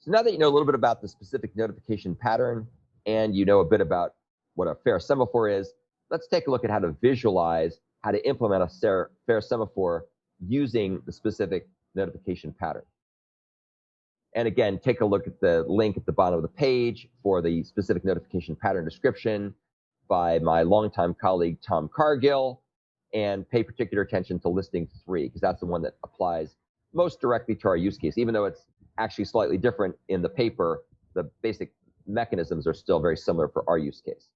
So now that you know a little bit about the specific notification pattern and you know a bit about what a fair semaphore is, let's take a look at how to visualize how to implement a fair semaphore using the specific notification pattern. And again, take a look at the link at the bottom of the page for the specific notification pattern description by my longtime colleague, Tom Cargill, and pay particular attention to listing 3, because that's the one that applies most directly to our use case. Even though it's actually slightly different in the paper, the basic mechanisms are still very similar for our use case.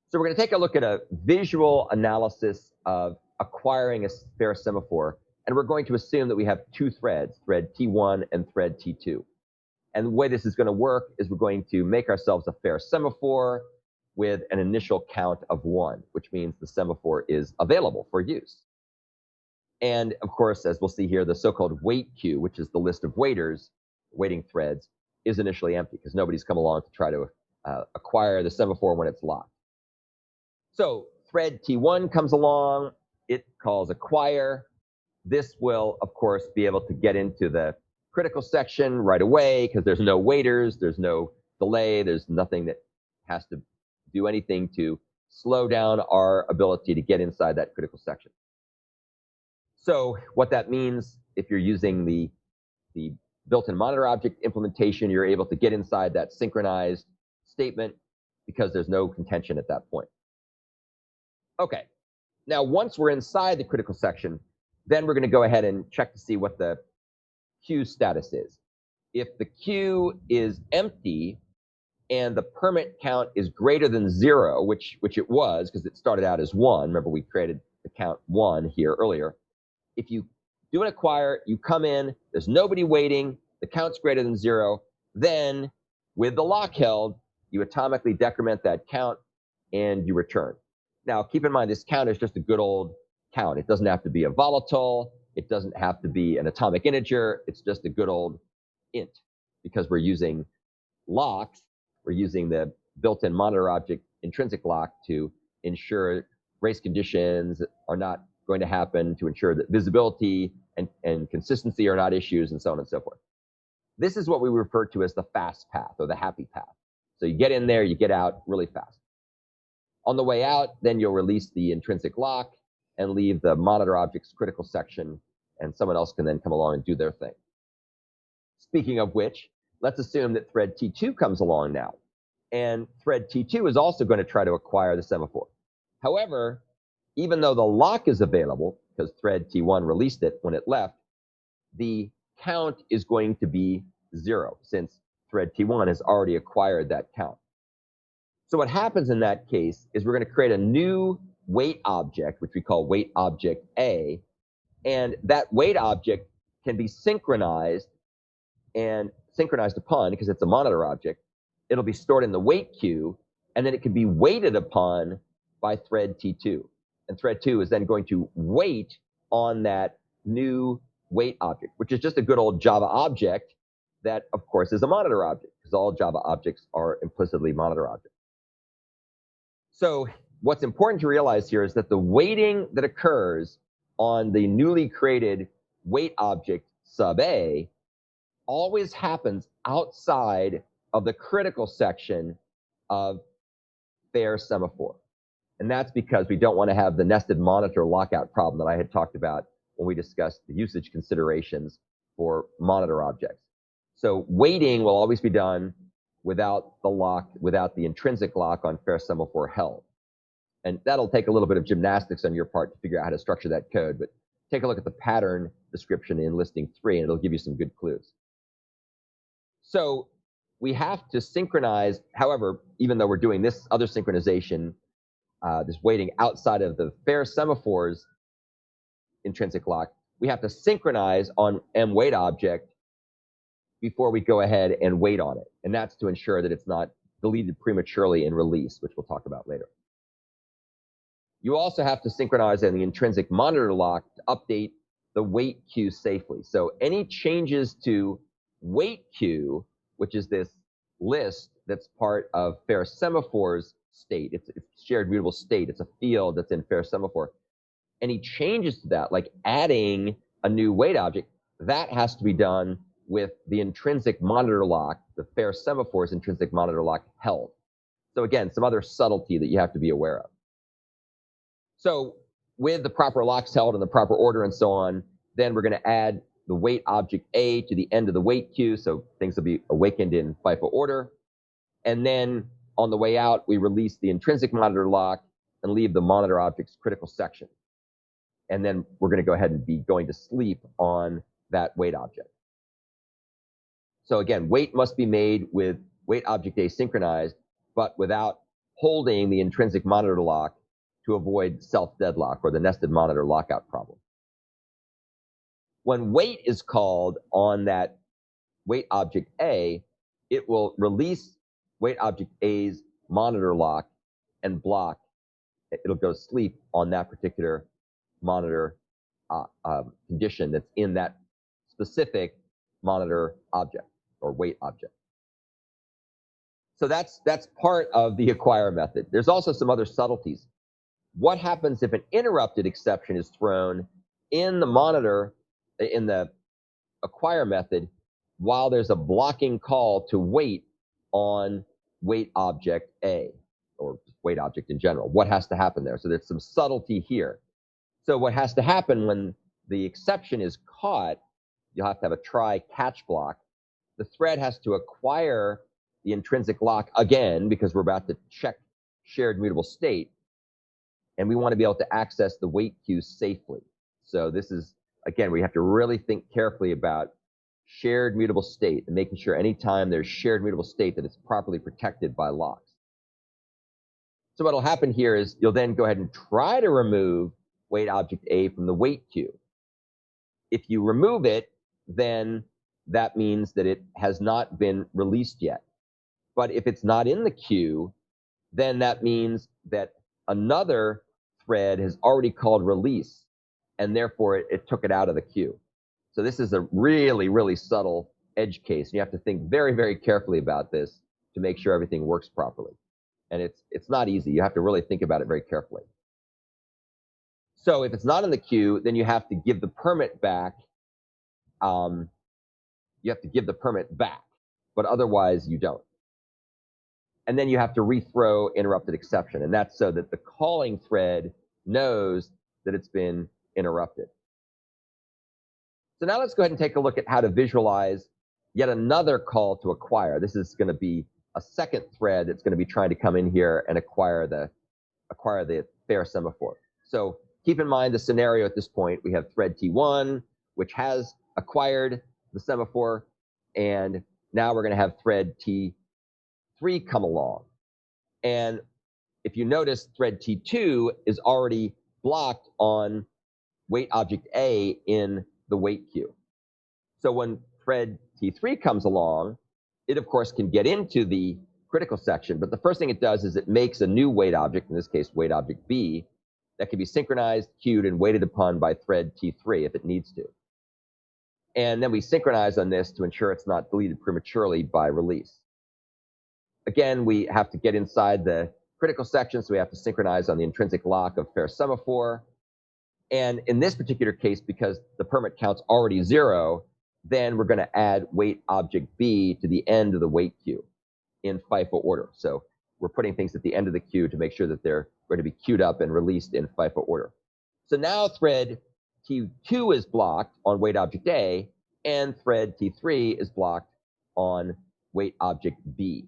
So we're going to take a look at a visual analysis of acquiring a fair semaphore, and we're going to assume that we have 2 threads, thread T1 and thread T2. And the way this is going to work is we're going to make ourselves a fair semaphore with an initial count of 1, which means the semaphore is available for use. And of course, as we'll see here, the so-called wait queue, which is the list of waiters, waiting threads, is initially empty because nobody's come along to try to acquire the semaphore when it's locked. So thread T1 comes along, it calls acquire. This will, of course, be able to get into the critical section right away because there's no waiters, there's no delay, there's nothing that has to do anything to slow down our ability to get inside that critical section. So what that means, if you're using the built-in monitor object implementation, you're able to get inside that synchronized statement because there's no contention at that point. Okay, now once we're inside the critical section, then we're going to go ahead and check to see what the queue status is. If the queue is empty and the permit count is greater than 0, which it was because it started out as 1. Remember, we created the count 1 here earlier. If you do an acquire, you come in, there's nobody waiting, the count's greater than 0, then with the lock held, you atomically decrement that count and you return. Now, keep in mind, this count is just a good old count. It doesn't have to be a volatile. It doesn't have to be an atomic integer. It's just a good old int. Because we're using locks, we're using the built-in monitor object intrinsic lock to ensure race conditions are not going to happen, to ensure that visibility and consistency are not issues, and so on and so forth. This is what we refer to as the fast path or the happy path. So you get in there, you get out really fast. On the way out, then you'll release the intrinsic lock and leave the monitor object's critical section, and someone else can then come along and do their thing. Speaking of which, let's assume that thread T2 comes along now. And thread T2 is also going to try to acquire the semaphore. However, even though the lock is available, because thread T1 released it when it left, the count is going to be 0, since thread T1 has already acquired that count. So what happens in that case is we're going to create a new wait object, which we call wait object A, and that wait object can be synchronized and synchronized upon, because it's a monitor object. It'll be stored in the wait queue, and then it can be waited upon by thread T2. And thread 2 is then going to wait on that new wait object, which is just a good old Java object that, of course, is a monitor object, because all Java objects are implicitly monitor objects. So what's important to realize here is that the waiting that occurs on the newly created wait object sub A always happens outside of the critical section of fair semaphore. And that's because we don't want to have the nested monitor lockout problem that I had talked about when we discussed the usage considerations for monitor objects. So waiting will always be done without the lock, without the intrinsic lock on fair semaphore held. And that'll take a little bit of gymnastics on your part to figure out how to structure that code, but take a look at the pattern description in listing 3, and it'll give you some good clues. So we have to synchronize, however, even though we're doing this other synchronization, this waiting outside of the fair semaphore's intrinsic lock, we have to synchronize on mwait object before we go ahead and wait on it. And that's to ensure that it's not deleted prematurely in release, which we'll talk about later. You also have to synchronize in the intrinsic monitor lock to update the wait queue safely. So any changes to wait queue, which is this list that's part of fair semaphore's state, it's shared mutable state, it's a field that's in fair semaphore. Any changes to that, like adding a new wait object, that has to be done with the intrinsic monitor lock, the fair semaphore's intrinsic monitor lock held. So again, some other subtlety that you have to be aware of. So with the proper locks held in the proper order and so on, then we're going to add the wait object A to the end of the wait queue, so things will be awakened in FIFO order. And then on the way out, we release the intrinsic monitor lock and leave the monitor object's critical section. And then we're going to go ahead and be going to sleep on that wait object. So again, wait must be made with wait object A synchronized, but without holding the intrinsic monitor lock to avoid self-deadlock or the nested monitor lockout problem. When wait is called on that wait object A, it will release wait object A's monitor lock and block. It'll go sleep on that particular monitor condition that's in that specific monitor object or wait object. So that's part of the acquire method. There's also some other subtleties. What happens if an interrupted exception is thrown in the monitor, in the acquire method, while there's a blocking call to wait on wait object A, or wait object in general? What has to happen there? So there's some subtlety here. So what has to happen when the exception is caught, you'll have to have a try catch block. The thread has to acquire the intrinsic lock again, because we're about to check shared mutable state. And we want to be able to access the wait queue safely. So this is, again, we have to really think carefully about shared mutable state and making sure anytime there's shared mutable state that it's properly protected by locks. So what will happen here is you'll then go ahead and try to remove wait object A from the wait queue. If you remove it, then that means that it has not been released yet. But if it's not in the queue, then that means that another thread has already called release, and therefore it took it out of the queue. So this is a really, really subtle edge case. You have to think very, very carefully about this to make sure everything works properly. And it's not easy. You have to really think about it very carefully. So if it's not in the queue, then you have to give the permit back. You have to give the permit back, but otherwise you don't. And then you have to rethrow interrupted exception. And that's so that the calling thread knows that it's been interrupted. So now let's go ahead and take a look at how to visualize yet another call to acquire. This is going to be a second thread that's going to be trying to come in here and acquire the fair semaphore. So keep in mind the scenario at this point. We have thread T1, which has acquired the semaphore, and now we're going to have thread T3 come along. And if you notice, thread T2 is already blocked on wait object A in the wait queue. So when thread T3 comes along, it of course can get into the critical section, but the first thing it does is it makes a new wait object, in this case wait object B, that can be synchronized, queued, and waited upon by thread T3 if it needs to. And then we synchronize on this to ensure it's not deleted prematurely by release. Again, we have to get inside the critical section, so we have to synchronize on the intrinsic lock of fair semaphore. And in this particular case, because the permit count's already 0, then we're going to add wait object B to the end of the wait queue in FIFO order. So we're putting things at the end of the queue to make sure that they're going to be queued up and released in FIFO order. So now thread T2 is blocked on wait object A, and thread T3 is blocked on wait object B.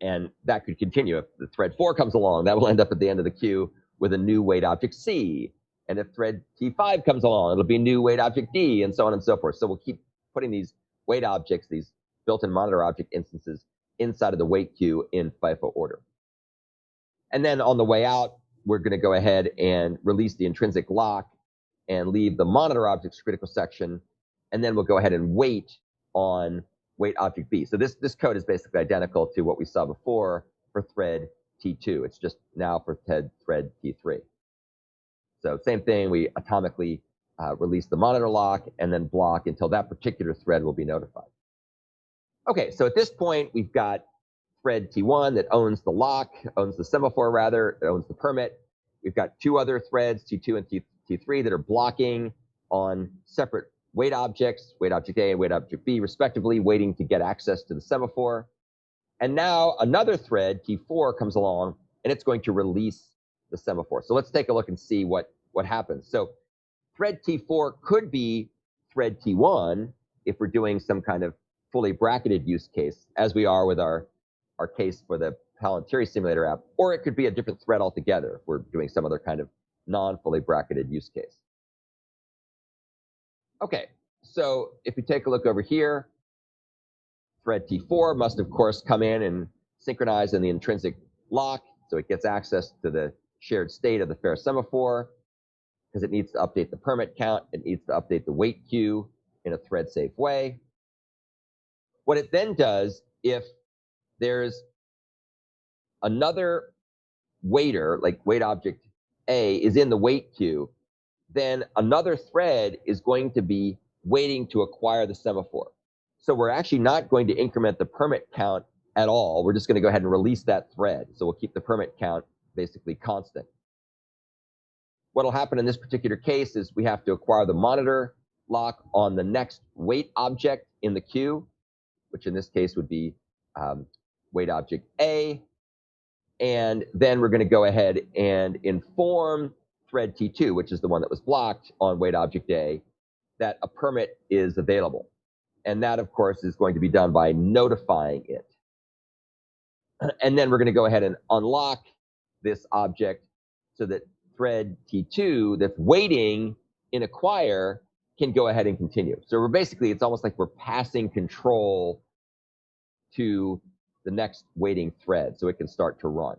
And that could continue. If the thread 4 comes along, that will end up at the end of the queue with a new wait object C. And if thread T5 comes along, it'll be new wait object D, and so on and so forth. So we'll keep putting these wait objects, these built-in monitor object instances, inside of the wait queue in FIFO order. And then on the way out, we're going to go ahead and release the intrinsic lock and leave the monitor object's critical section. And then we'll go ahead and wait on wait object B. So this code is basically identical to what we saw before for thread T2. It's just now for thread T3. So same thing, we atomically release the monitor lock and then block until that particular thread will be notified. Okay, so at this point, we've got thread T1 that owns the lock, owns the semaphore rather, it owns the permit. We've got two other threads, T2 and T3, that are blocking on separate wait objects, wait object A and wait object B, respectively, waiting to get access to the semaphore. And now another thread, T4, comes along, and it's going to release the semaphore. So let's take a look and see what happens. So thread T4 could be thread T1 if we're doing some kind of fully bracketed use case, as we are with our case for the Palantir simulator app, or it could be a different thread altogether if we're doing some other kind of non-fully bracketed use case. Okay, so if you take a look over here, thread T4 must, of course, come in and synchronize in the intrinsic lock, so it gets access to the shared state of the fair semaphore, because it needs to update the permit count. It needs to update the wait queue in a thread-safe way. What it then does, if there's another waiter, like wait object A, is in the wait queue, then another thread is going to be waiting to acquire the semaphore. So we're actually not going to increment the permit count at all. We're just going to go ahead and release that thread. So we'll keep the permit count basically constant. What will happen in this particular case is we have to acquire the monitor lock on the next wait object in the queue, which in this case would be wait object A. And then we're going to go ahead and inform thread T2, which is the one that was blocked on wait object A, that a permit is available. And that, of course, is going to be done by notifying it. And then we're going to go ahead and unlock this object so that thread T2 that's waiting in acquire can go ahead and continue. So we're basically, it's almost like we're passing control to the next waiting thread so it can start to run.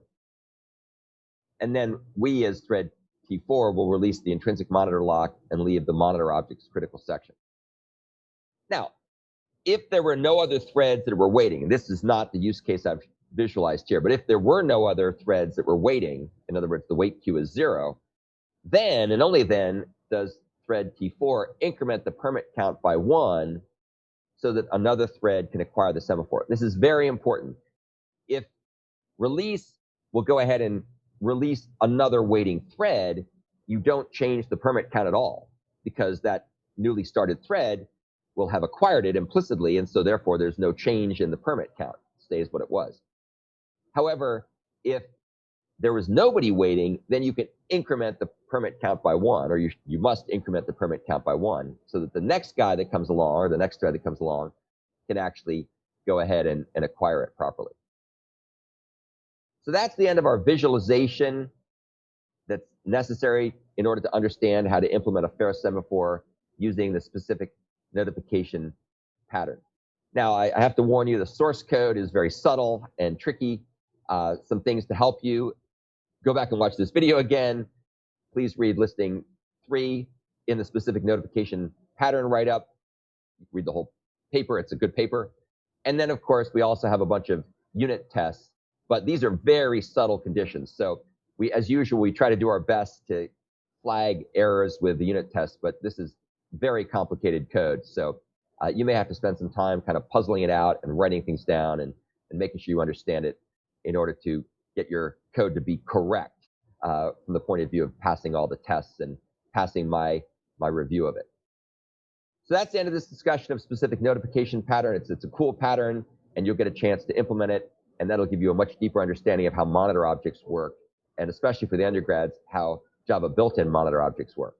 And then we, as thread T4, will release the intrinsic monitor lock and leave the monitor object's critical section. Now, if there were no other threads that were waiting, and this is not the use case I've visualized here, but if there were no other threads that were waiting, in other words, the wait queue is 0, then and only then does thread T4 increment the permit count by 1 so that another thread can acquire the semaphore. This is very important. If release will go ahead and release another waiting thread, you don't change the permit count at all, because that newly started thread will have acquired it implicitly, and so therefore there's no change in the permit count. It stays what it was. However, if there was nobody waiting, then you can increment the permit count by 1, or you must increment the permit count by 1, so that the next guy that comes along, or the next thread that comes along, can actually go ahead and acquire it properly. So that's the end of our visualization that's necessary in order to understand how to implement a fair semaphore using the specific notification pattern. Now, I have to warn you, the source code is very subtle and tricky. Some things to help you. Go back and watch this video again. Please read listing 3 in the specific notification pattern write-up. Read the whole paper. It's a good paper. And then, of course, we also have a bunch of unit tests, but these are very subtle conditions. So we, as usual, we try to do our best to flag errors with the unit tests, but this is very complicated code. So you may have to spend some time kind of puzzling it out and writing things down and making sure you understand it in order to get your code to be correct from the point of view of passing all the tests and passing my review of it. So that's the end of this discussion of specific notification pattern. It's a cool pattern, and you'll get a chance to implement it, and that'll give you a much deeper understanding of how monitor objects work, and especially for the undergrads, how Java built-in monitor objects work.